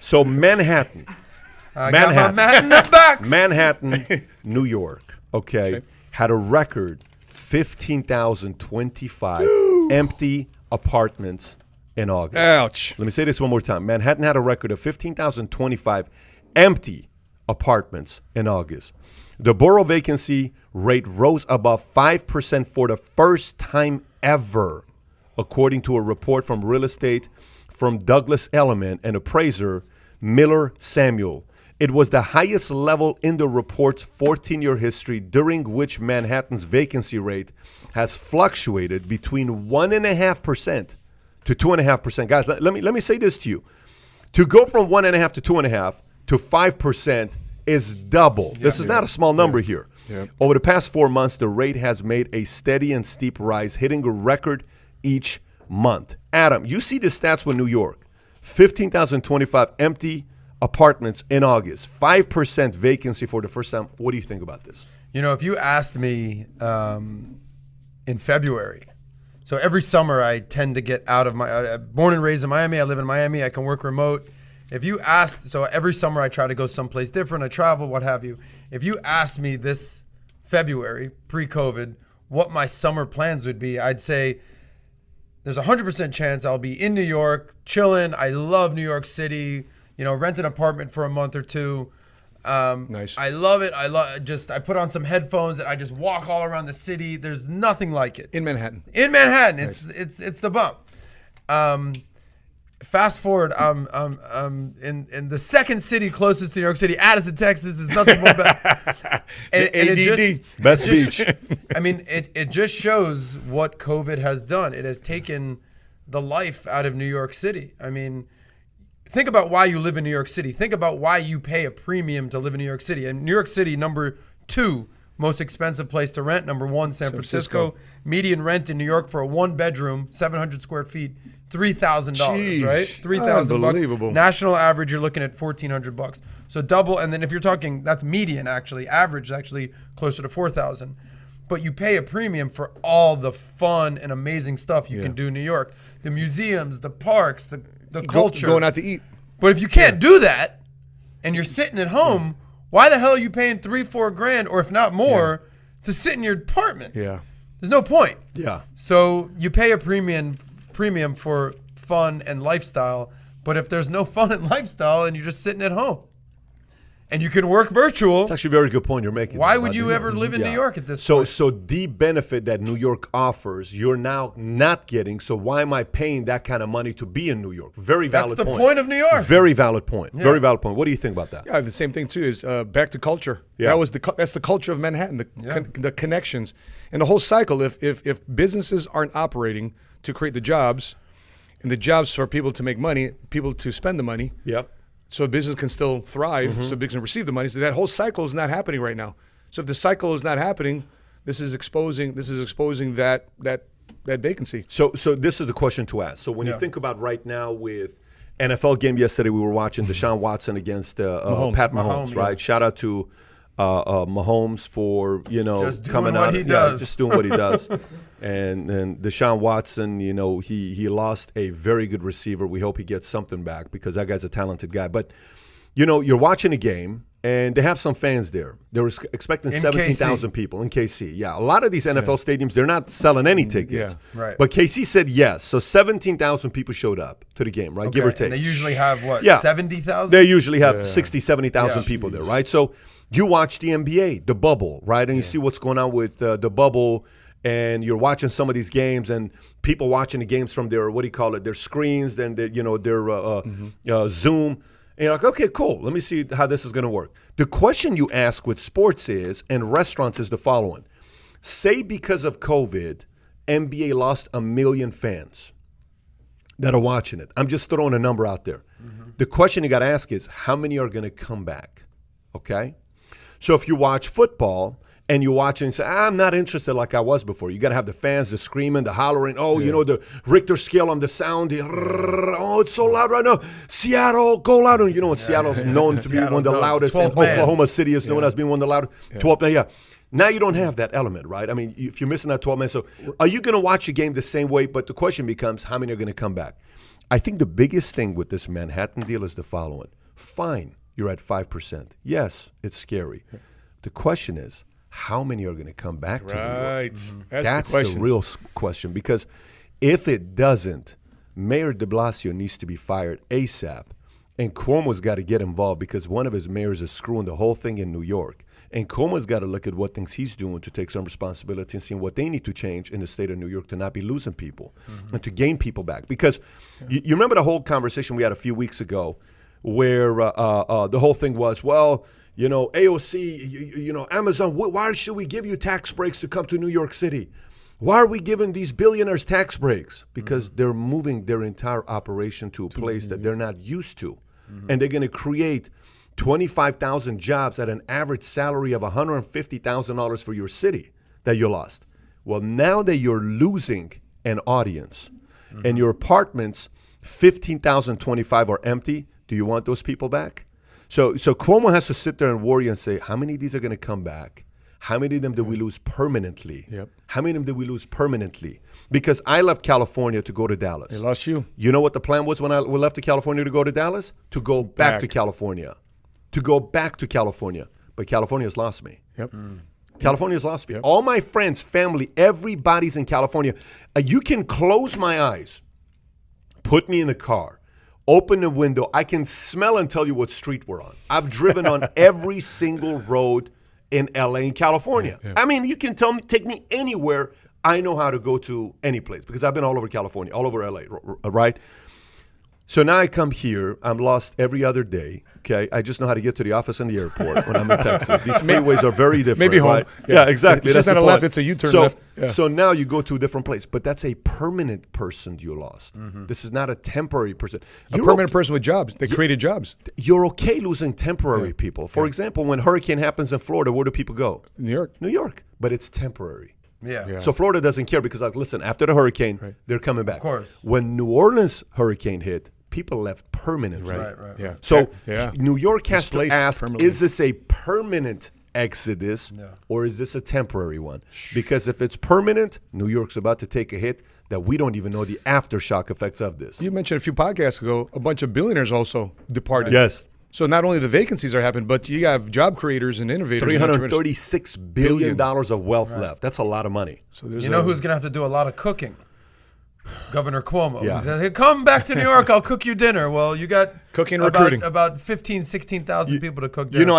So Manhattan. I got my Matt in the box. Manhattan, New York, okay, had a record 15,025 empty apartments in August. Ouch. Let me say this one more time. Manhattan had a record of 15,025 empty apartments in August. The borough vacancy rate rose above 5% for the first time ever, according to a report from real estate from Douglas Elliman and appraiser Miller Samuel. It was the highest level in the report's 14-year history, during which Manhattan's vacancy rate has fluctuated between 1.5% to 2.5%. Guys, let me say this to you. To go from 1.5 to 2.5 to 5% is double. This is not a small number here. Yeah. Over the past 4 months, the rate has made a steady and steep rise, hitting a record each month. Adam, you see the stats with New York. 15,025 empty apartments in August, 5% vacancy for the first time. What do you think about this? You know, if you asked me in February, so every summer I tend to get out of my, born and raised in Miami, I live in Miami, I can work remote. If you asked, so every summer I try to go someplace different, I travel, what have you. If you asked me this February, pre-COVID, what my summer plans would be, I'd say there's a 100% chance I'll be in New York, chilling. I love New York City. You know, rent an apartment for a month or two. Nice. I love it. I put on some headphones and I just walk all around the city. There's nothing like it. In Manhattan. In Manhattan, Nice. it's the bump. Fast forward, in the second city closest to New York City, Addison, Texas, is nothing more better. and it just, Best beach. I mean, it just shows what COVID has done. It has taken the life out of New York City. I mean, think about why you live in New York City. Think about why you pay a premium to live in New York City. And New York City, number 2 most expensive place to rent. Number 1, San Francisco. Median rent in New York for a 1-bedroom, 700 square feet, $3,000, right? $3,000. Unbelievable. National average, you're looking at $1,400. So double, and then if you're talking, that's median actually. Average is actually closer to $4,000. But you pay a premium for all the fun and amazing stuff you can do in New York. The museums, the parks, the culture. Going out to eat. But if you can't do that and you're sitting at home, why the hell are you paying $3-4 grand, or if not more, to sit in your apartment? Yeah. There's no point. Yeah. So you pay a premium for fun and lifestyle, but if there's no fun and lifestyle and you're just sitting at home and you can work virtual, It's actually a very good point you're making. why would you ever live in New York at this point? So the benefit that New York offers, you're now not getting. So why am I paying that kind of money to be in New York? Very valid point. That's the point of New York. Very valid point. Very valid point. What do you think about that? Yeah, the same thing too is back to culture. Yeah. That's the culture of Manhattan, the connections and the whole cycle. If businesses aren't operating to create the jobs, and the jobs for people to make money, people to spend the money. Yep. So a business can still thrive, so business can receive the money. So that whole cycle is not happening right now. So if the cycle is not happening, this is exposing that vacancy. So this is the question to ask. So when you think about right now with NFL game yesterday, we were watching Deshaun Watson against Pat Mahomes, right? Shout out to Mahomes for just coming what out, he does. just doing what he does. And Deshaun Watson, he lost a very good receiver. We hope he gets something back because that guy's a talented guy. But you're watching a game and they have some fans there. They were expecting 17,000 people in KC. Yeah, a lot of these NFL stadiums, they're not selling any tickets. Yeah, right. But KC said yes. So 17,000 people showed up to the game, right? Okay. Give or take. And they usually have, 70,000? They usually have 60, 70,000 people there, right? So you watch the NBA, the bubble, right? And you see what's going on with the bubble, and you're watching some of these games, and people watching the games from their, their screens, and their Zoom. And you're like, okay, cool. Let me see how this is going to work. The question you ask with sports and restaurants is the following. Say because of COVID, NBA lost 1 million fans that are watching it. I'm just throwing a number out there. The question you got to ask is, how many are going to come back? Okay? So if you watch football and you watch it and say, I'm not interested like I was before. You got to have the fans, the screaming, the hollering. Oh, the Richter scale on the sound. Oh, it's so loud right now. Seattle, go louder. Seattle's known to be one of the loudest. And Oklahoma City is known as being one of the loudest. 12 man, Now you don't have that element, right? I mean, if you're missing that 12 man. So are you going to watch the game the same way? But the question becomes, how many are going to come back? I think the biggest thing with this Manhattan deal is the following. Fine, you're at 5%. Yes, it's scary. The question is, how many are going to come back to New York? Right. That's the real question. Because if it doesn't, Mayor de Blasio needs to be fired ASAP. And Cuomo's got to get involved because one of his mayors is screwing the whole thing in New York. And Cuomo's got to look at what things he's doing to take some responsibility and see what they need to change in the state of New York to not be losing people and to gain people back. Because you remember the whole conversation we had a few weeks ago where the whole thing was, well, you know, AOC, you know, Amazon, why should we give you tax breaks to come to New York City? Why are we giving these billionaires tax breaks? Because they're moving their entire operation to a place that they're not used to. And they're going to create 25,000 jobs at an average salary of $150,000 for your city that you lost. Well, now that you're losing an audience and your apartments, 15,025 are empty, do you want those people back? So Cuomo has to sit there and worry and say, how many of these are going to come back? How many of them did we lose permanently? How many of them did we lose permanently? Because I left California to go to Dallas. They lost you. You know what the plan was when we left to California to go to Dallas? To go back to California. To go back to California. But California's lost me. California's lost me. All my friends, family, everybody's in California. You can close my eyes, put me in the car, open the window. I can smell and tell you what street we're on. I've driven on every single road in LA and California. I mean, you can take me anywhere. I know how to go to any place because I've been all over California, all over LA, right? So now I come here. I'm lost every other day. Okay, I just know how to get to the office and the airport when I'm in Texas. These freeways are very different. Maybe home. Right? Yeah, exactly. It's just not a left; it's a U-turn left. So now you go to a different place, but that's a permanent person you lost. This is not a temporary person. A permanent person with jobs. They created jobs. You're okay losing temporary people. For example, when hurricane happens in Florida, where do people go? New York. New York, but it's temporary. Yeah. So Florida doesn't care because, like, listen, after the hurricane, they're coming back. Of course. When New Orleans hurricane hit, people left permanently. Right. So New York has to ask, is this a permanent exodus or is this a temporary one? Because if it's permanent, New York's about to take a hit that we don't even know the aftershock effects of this. You mentioned a few podcasts ago, a bunch of billionaires also departed. Yes. So not only the vacancies are happening, but you have job creators and innovators. $336 billion of wealth left. That's a lot of money. So you know who's going to have to do a lot of cooking? Governor Cuomo. He said, hey, come back to New York, I'll cook you dinner. Well, you got cooking and recruiting. About 15,000, 16,000 people to cook dinner. You know,